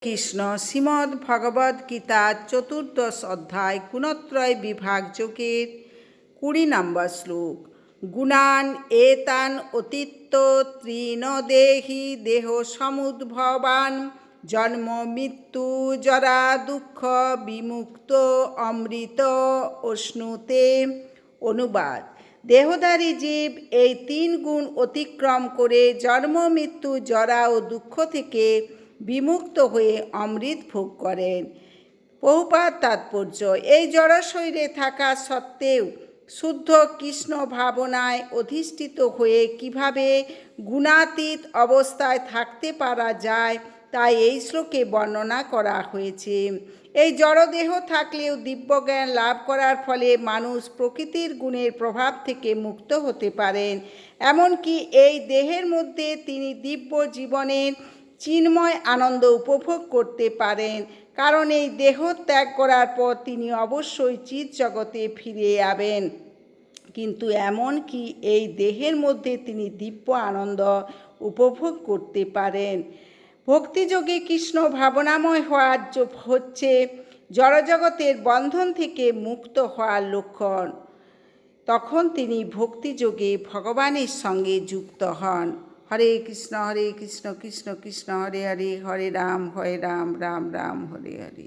কৃষ্ণ শ্রীমদ্ ভগবদ গীতা চতুর্দশ অধ্যায় গুণত্রয় বিভাগ যোগের 20 নম্বর শ্লোক। গুণান এতান অতীত্য ত্রিন দেহি দেহ সমুদ্ভবান জন্ম মৃত্যু জরা দুঃখ বিমুক্ত অমৃত অশ্নুতে। অনুবাদ: দেহধারী জীব এই 3 গুণ অতিক্রম করে জন্ম মৃত্যু জরা ও দুঃখ থেকে বিমুক্ত হয়ে অমৃত ভোগ করেন। প্রভুপাদ তাৎপর্য: এই জড়শরীরে থাকা সত্ত্বেও শুদ্ধ কৃষ্ণ ভাবনায় অধিষ্ঠিত হয়ে কিভাবে গুণাতীত অবস্থায় থাকতে পারা যায় তাই এই শ্লোকে বর্ণনা করা হয়েছে। এই জড়দেহ থাকলেও দিব্যজ্ঞান লাভ করার ফলে মানুষ প্রকৃতির গুণের প্রভাব থেকে মুক্ত হতে পারেন। এমনকি এই দেহের মধ্যে তিনি দিব্য জীবনের চিন্ময় আনন্দ উপভোগ করতে পারেন, কারণ এই দেহ ত্যাগ করার পর তিনি অবশ্যই চিৎ জগতে ফিরে যাবেন। কিন্তু এমনকি এই দেহের মধ্যে তিনি দিব্য আনন্দ উপভোগ করতে পারেন। ভক্তিযোগে কৃষ্ণ ভাবনাময় হওয়ার হচ্ছে জড়জগতের বন্ধন থেকে মুক্ত হওয়ার লক্ষণ। তখন তিনি ভক্তিযোগে ভগবানের সঙ্গে যুক্ত হন। হরে কৃষ্ণ কৃষ্ণ কৃষ্ণ হরে হরে, হরে রাম রাম রাম হরে হরে।